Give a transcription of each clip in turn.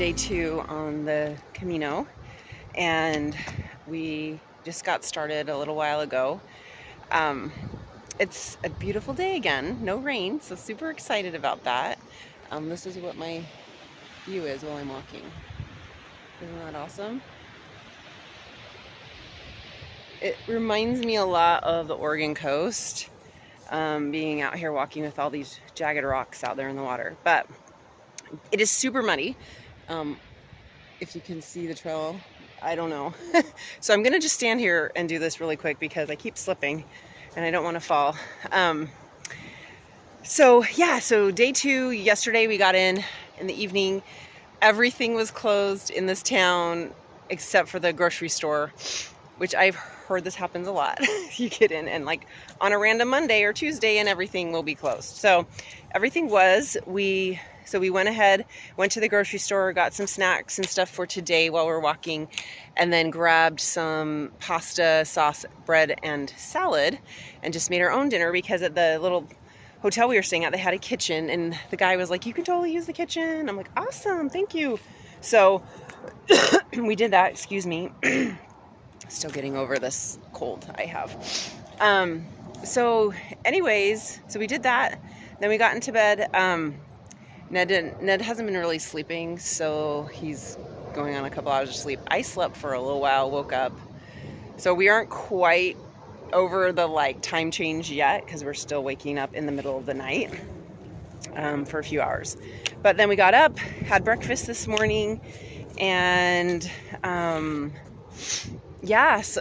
day 2 on the Camino, and we just got started a little while ago. It's a beautiful day again, no rain, so super excited about that. This is what my view is while I'm walking. Isn't that awesome? It reminds me a lot of the Oregon coast, being out here walking with all these jagged rocks out there in the water, but it is super muddy. If you can see the trail, I don't know. So I'm gonna just stand here and do this really quick because I keep slipping and I don't want to fall. So day 2, yesterday we got in the evening. Everything was closed in this town except for the grocery store, which I've heard this happens a lot. You get in and like on a random Monday or Tuesday and everything will be closed. So everything was, we went ahead, went to the grocery store, got some snacks and stuff for today while we're walking, and then grabbed some pasta, sauce, bread, and salad, and just made our own dinner because at the little hotel we were staying at, they had a kitchen, and the guy was like, "You can totally use the kitchen." I'm like, "Awesome, thank you." So we did that, excuse me. Still getting over this cold I have. So we did that. Then we got into bed. Ned hasn't been really sleeping, so he's going on a couple hours of sleep. I slept for a little while, woke up. So we aren't quite over the time change yet because we're still waking up in the middle of the night for a few hours. But then we got up, had breakfast this morning, and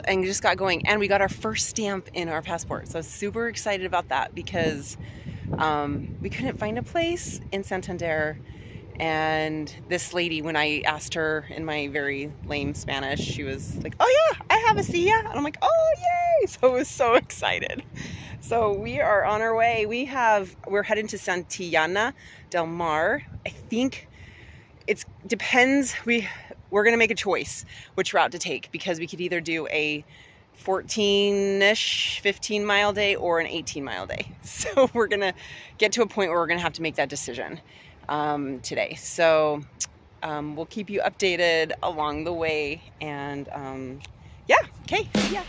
and just got going. And we got our first stamp in our passport. So I was super excited about that because we couldn't find a place in Santander, and this lady, when I asked her in my very lame Spanish, she was like, "Oh yeah, I have a silla," and I'm like, "Oh yay!" So I was so excited. So we are on our way. We're heading to Santillana del Mar. I think it depends. We're gonna make a choice which route to take because we could either do a 14-ish, 15-mile day or an 18-mile day. So we're gonna get to a point where we're gonna have to make that decision today. So we'll keep you updated along the way, and okay, yeah.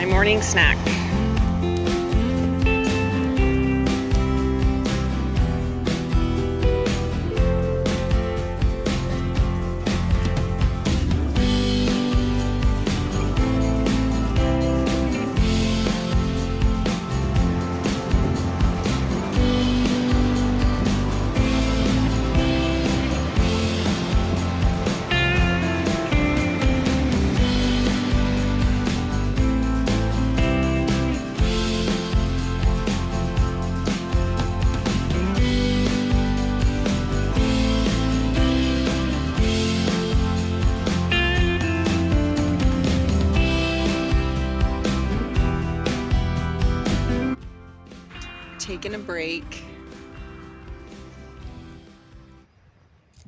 Morning snack. Taking a break.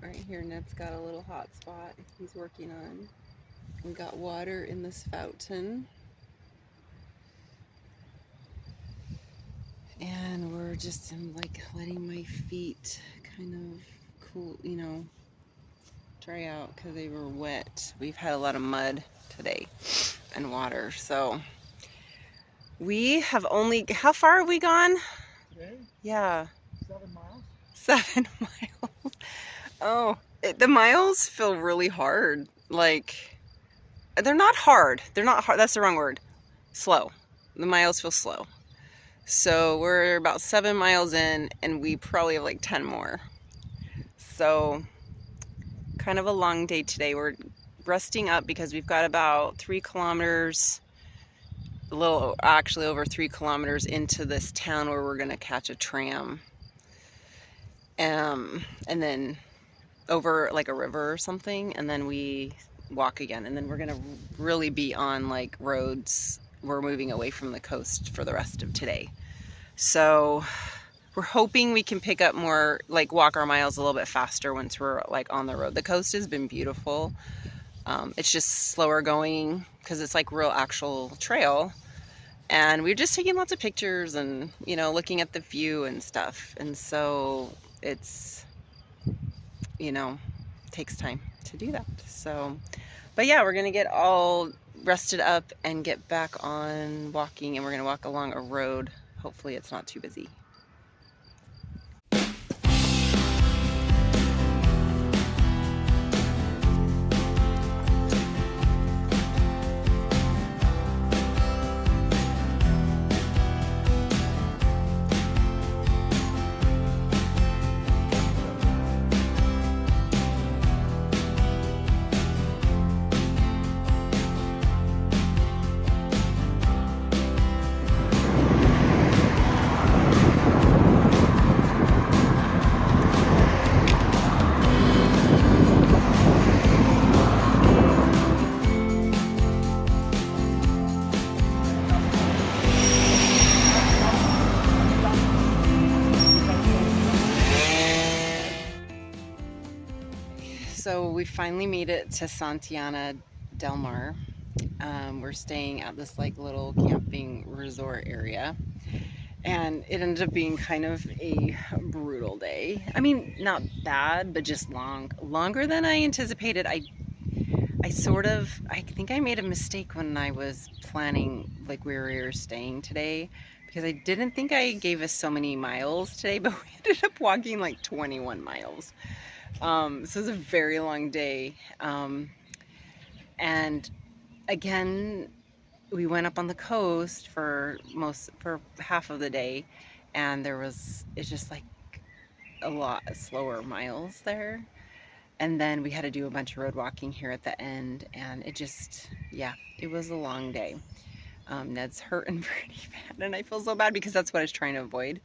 Right here, Ned's got a little hot spot he's working on. We got water in this fountain. And we're just letting my feet kind of cool, dry out because they were wet. We've had a lot of mud today and water, so We have only, how far have we gone? Today, Yeah. 7 miles. 7 miles. Oh, the miles feel really hard. Like, they're not hard. They're not hard. That's the wrong word. Slow. The miles feel slow. So we're about 7 miles in and we probably have like 10 more. So kind of a long day today. We're resting up because we've got about 3 kilometers, a little, actually over 3 kilometers into this town where we're going to catch a tram. And then over like a river or something, and then we walk again, and then we're gonna really be on like roads. We're moving away from the coast for the rest of today, so we're hoping we can pick up more, like walk our miles a little bit faster once we're like on the road. The coast has been beautiful. It's just slower going because it's like real actual trail, and we're just taking lots of pictures and, you know, looking at the view and stuff, and so it's, you know, takes time to do that. So, but yeah, we're gonna get all rested up and get back on walking, and we're gonna walk along a road. Hopefully it's not too busy. So we finally made it to Santillana del Mar. We're staying at this like little camping resort area, and it ended up being kind of a brutal day. I mean, not bad, but just longer than I anticipated. I think I made a mistake when I was planning like where we were staying today, because I didn't think I gave us so many miles today, but we ended up walking like 21 miles. So it was a very long day. And again, we went up on the coast for half of the day, and it's just like a lot slower miles there. And then we had to do a bunch of road walking here at the end, and yeah, it was a long day. Ned's hurting pretty bad, and I feel so bad because that's what I was trying to avoid,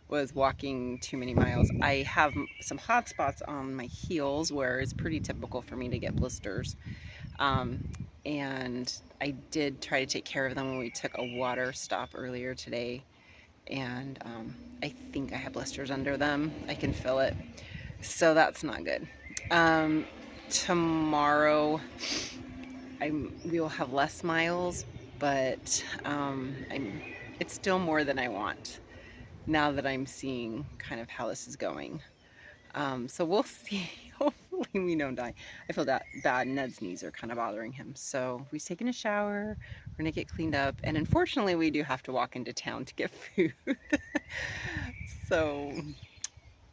was walking too many miles. I have some hot spots on my heels where it's pretty typical for me to get blisters. And I did try to take care of them when we took a water stop earlier today, and I think I have blisters under them. I can feel it, so that's not good. Tomorrow we will have less miles, but it's still more than I want now that I'm seeing kind of how this is going. So we'll see. Hopefully we don't die. I feel that bad. Ned's knees are kind of bothering him. So he's taking a shower. We're gonna get cleaned up. And unfortunately we do have to walk into town to get food. So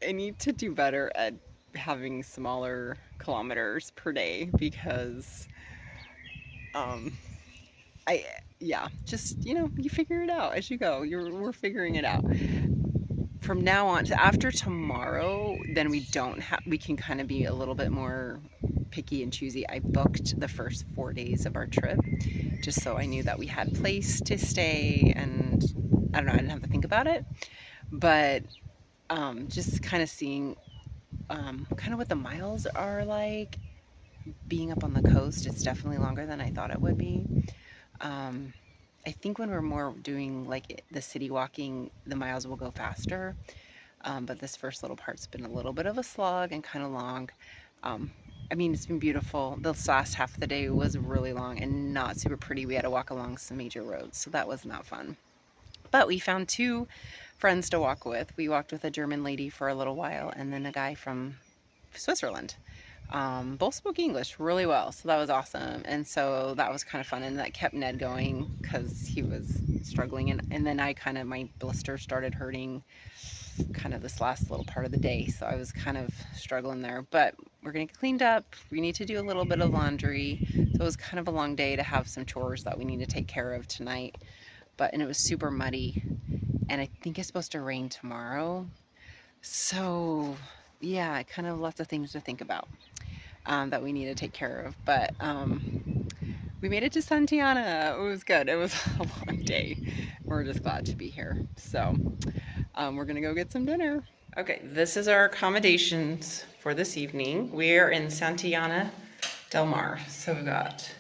I need to do better at having smaller kilometers per day, because yeah, just, you know, you figure it out as you go. We're figuring it out. From now on, after tomorrow, then we can kind of be a little bit more picky and choosy. I booked the first 4 days of our trip just so I knew that we had a place to stay, and I don't know, I didn't have to think about it. But just kind of seeing kind of what the miles are like being up on the coast. It's definitely longer than I thought it would be. I think when we're more doing like the city walking, the miles will go faster. But this first little part's been a little bit of a slog and kind of long. I mean, it's been beautiful. This last half of the day was really long and not super pretty. We had to walk along some major roads, so that was not fun. But we found 2 friends to walk with. We walked with a German lady for a little while, and then a guy from Switzerland. Both spoke English really well, so that was awesome. And so that was kind of fun, and that kept Ned going because he was struggling. And then my blister started hurting kind of this last little part of the day, so I was kind of struggling there. But we're gonna get cleaned up. We need to do a little bit of laundry, so it was kind of a long day to have some chores that we need to take care of tonight. And it was super muddy, and I think it's supposed to rain tomorrow. So yeah, kind of lots of things to think about that we need to take care of. But we made it to Santillana. It was good. It was a long day. We're just glad to be here. So we're gonna go get some dinner. Okay, this is our accommodations for this evening. We're in Santillana del Mar. So we've got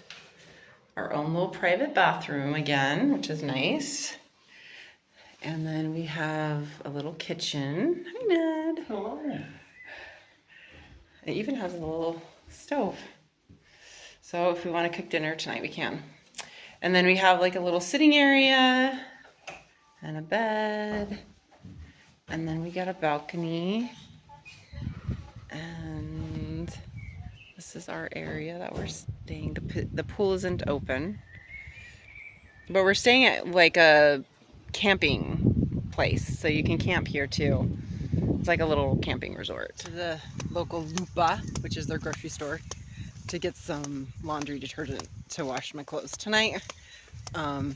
our own little private bathroom again, which is nice. And then we have a little kitchen. Hi, Ned. Hello. It even has a little stove. So if we want to cook dinner tonight, we can. And then we have like a little sitting area and a bed. And then we got a balcony. And this is our area that we're staying. The pool isn't open. But we're staying at like a camping place, so you can camp here too. It's like a little camping resort. To the local Lupa, which is their grocery store, to get some laundry detergent to wash my clothes tonight. I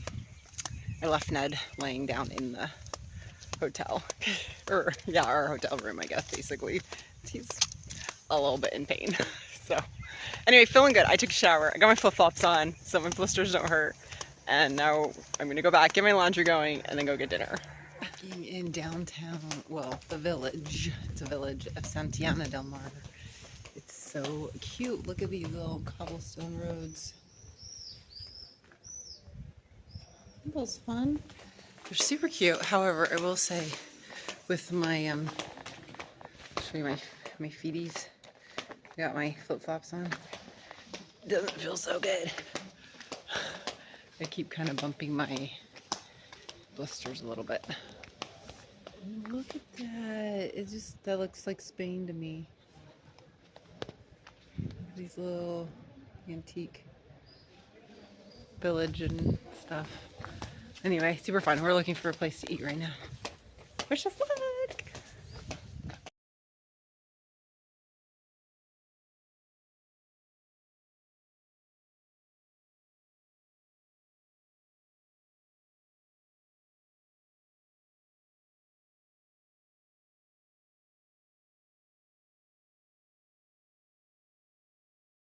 left Ned laying down in the hotel, or yeah, our hotel room, I guess, basically. He's a little bit in pain. So anyway, feeling good. I took a shower. I got my flip-flops on so my blisters don't hurt. And now I'm gonna go back, get my laundry going, and then go get dinner. In downtown, well, the village. It's a village of Santillana del Mar. It's so cute. Look at these little cobblestone roads. Aren't those fun? They're super cute. However, I will say, with my show you my feeties. I got my flip-flops on. It doesn't feel so good. I keep kind of bumping my blisters a little bit. Look at that. That looks like Spain to me. These little antique village and stuff. Anyway, super fun. We're looking for a place to eat right now. Wish us luck.